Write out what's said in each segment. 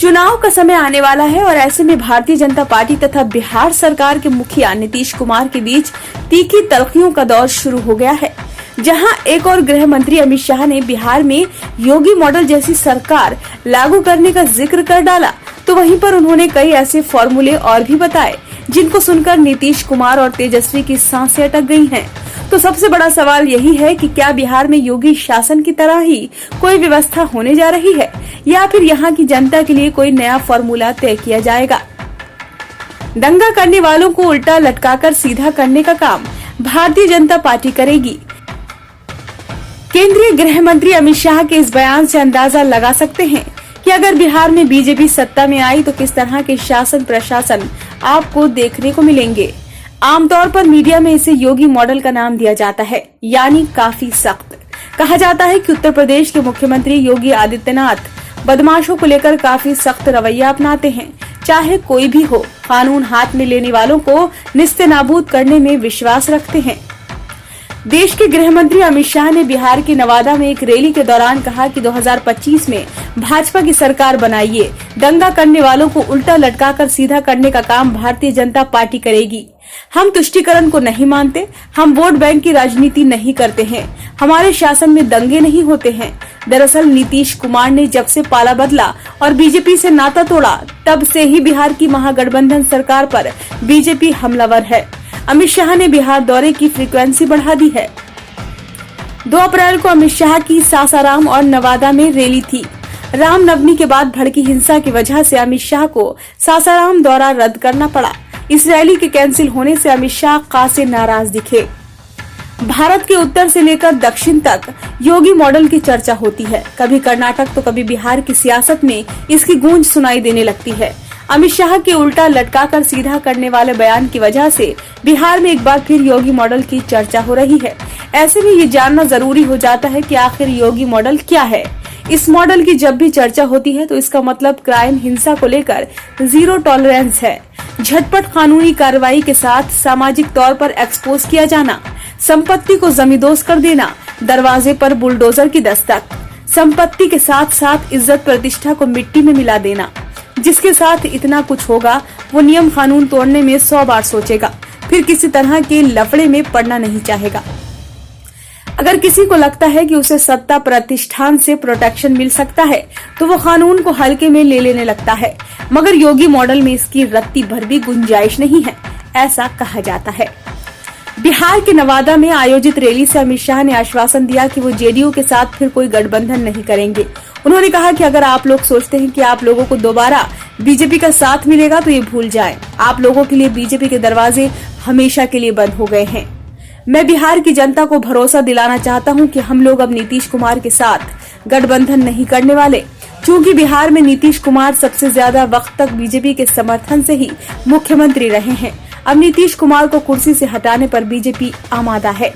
चुनाव का समय आने वाला है और ऐसे में भारतीय जनता पार्टी तथा बिहार सरकार के मुखिया नीतीश कुमार के बीच तीखी तल्खियों का दौर शुरू हो गया है। जहां एक और गृह मंत्री अमित शाह ने बिहार में योगी मॉडल जैसी सरकार लागू करने का जिक्र कर डाला, तो वहीं पर उन्होंने कई ऐसे फॉर्मूले और भी बताए जिनको सुनकर नीतीश कुमार और तेजस्वी की सांसें अटक गई हैं। तो सबसे बड़ा सवाल यही है कि क्या बिहार में योगी शासन की तरह ही कोई व्यवस्था होने जा रही है या फिर यहाँ की जनता के लिए कोई नया फॉर्मूला तय किया जाएगा। दंगा करने वालों को उल्टा लटकाकर सीधा करने का काम भारतीय जनता पार्टी करेगी। केंद्रीय गृह मंत्री अमित शाह के इस बयान से अंदाजा लगा सकते हैं कि अगर बिहार में बीजेपी सत्ता में आई तो किस तरह के शासन प्रशासन आपको देखने को मिलेंगे। आमतौर पर मीडिया में इसे योगी मॉडल का नाम दिया जाता है, यानी काफी सख्त। कहा जाता है कि उत्तर प्रदेश के मुख्यमंत्री योगी आदित्यनाथ बदमाशों को लेकर काफी सख्त रवैया अपनाते हैं। चाहे कोई भी हो, कानून हाथ में लेने वालों को निस्तेनाबूद करने में विश्वास रखते हैं। देश के गृह मंत्री अमित शाह ने बिहार के नवादा में एक रैली के दौरान कहा कि 2025 में भाजपा की सरकार बनाइए, दंगा करने वालों को उल्टा लटकाकर सीधा करने का काम भारतीय जनता पार्टी करेगी। हम तुष्टीकरण को नहीं मानते, हम वोट बैंक की राजनीति नहीं करते हैं, हमारे शासन में दंगे नहीं होते हैं। दरअसल नीतीश कुमार ने जब से पाला बदला और बीजेपी से नाता तोड़ा, तब से ही बिहार की महागठबंधन सरकार पर बीजेपी हमलावर है। अमित शाह ने बिहार दौरे की फ्रीक्वेंसी बढ़ा दी है। 2 अप्रैल को अमित शाह की सासाराम और नवादा में रैली थी। रामनवमी के बाद भड़की हिंसा की वजह से अमित शाह को सासाराम दौरा रद्द करना पड़ा। इस रैली के कैंसिल होने से अमित शाह खासे नाराज दिखे। भारत के उत्तर से लेकर दक्षिण तक योगी मॉडल की चर्चा होती है। कभी कर्नाटक तो कभी बिहार की सियासत में इसकी गूंज सुनाई देने लगती है। अमित शाह के उल्टा लटकाकर सीधा करने वाले बयान की वजह से बिहार में एक बार फिर योगी मॉडल की चर्चा हो रही है। ऐसे में ये जानना जरूरी हो जाता है कि आखिर योगी मॉडल क्या है। इस मॉडल की जब भी चर्चा होती है तो इसका मतलब क्राइम, हिंसा को लेकर 0 टॉलरेंस है। झटपट कानूनी कार्रवाई के साथ सामाजिक तौर पर एक्सपोज किया जाना, संपत्ति को जमींदोज कर देना, दरवाजे पर बुलडोजर की दस्तक, संपत्ति के साथ साथ इज्जत प्रतिष्ठा को मिट्टी में मिला देना। जिसके साथ इतना कुछ होगा वो नियम कानून तोड़ने में 100 बार सोचेगा, फिर किसी तरह के लफड़े में पड़ना नहीं चाहेगा। अगर किसी को लगता है कि उसे सत्ता प्रतिष्ठान से प्रोटेक्शन मिल सकता है तो वो कानून को हल्के में ले लेने लगता है, मगर योगी मॉडल में इसकी रत्ती भर भी गुंजाइश नहीं है, ऐसा कहा जाता है। बिहार के नवादा में आयोजित रैली से अमित शाह ने आश्वासन दिया कि वो जेडीयू के साथ फिर कोई गठबंधन नहीं करेंगे। उन्होंने कहा कि अगर आप लोग सोचते हैं कि आप लोगों को दोबारा बीजेपी का साथ मिलेगा तो ये भूल जाएं। आप लोगों के लिए बीजेपी के दरवाजे हमेशा के लिए बंद हो गए हैं। मैं बिहार की जनता को भरोसा दिलाना चाहता हूं कि हम लोग अब नीतीश कुमार के साथ गठबंधन नहीं करने वाले। चूंकि बिहार में नीतीश कुमार सबसे ज्यादा वक्त तक बीजेपी के समर्थन से ही मुख्यमंत्री रहे हैं, अब नीतीश कुमार को कुर्सी से हटाने पर बीजेपी आमादा है।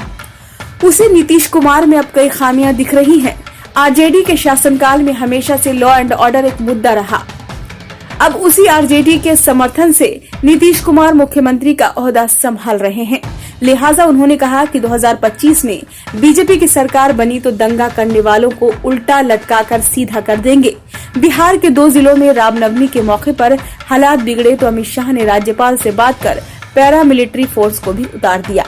उसे नीतीश कुमार में अब कई खामियां दिख रही हैं। आरजेडी के शासनकाल में हमेशा से लॉ एंड ऑर्डर एक मुद्दा रहा। अब उसी आरजेडी के समर्थन से नीतीश कुमार मुख्यमंत्री का ओहदा संभाल रहे हैं। लिहाजा उन्होंने कहा कि 2025 में बीजेपी की सरकार बनी तो दंगा करने वालों को उल्टा लटकाकर सीधा कर देंगे। बिहार के 2 जिलों में रामनवमी के मौके पर हालात बिगड़े तो अमित शाह ने राज्यपाल से बात कर पैरामिलिट्री फोर्स को भी उतार दिया।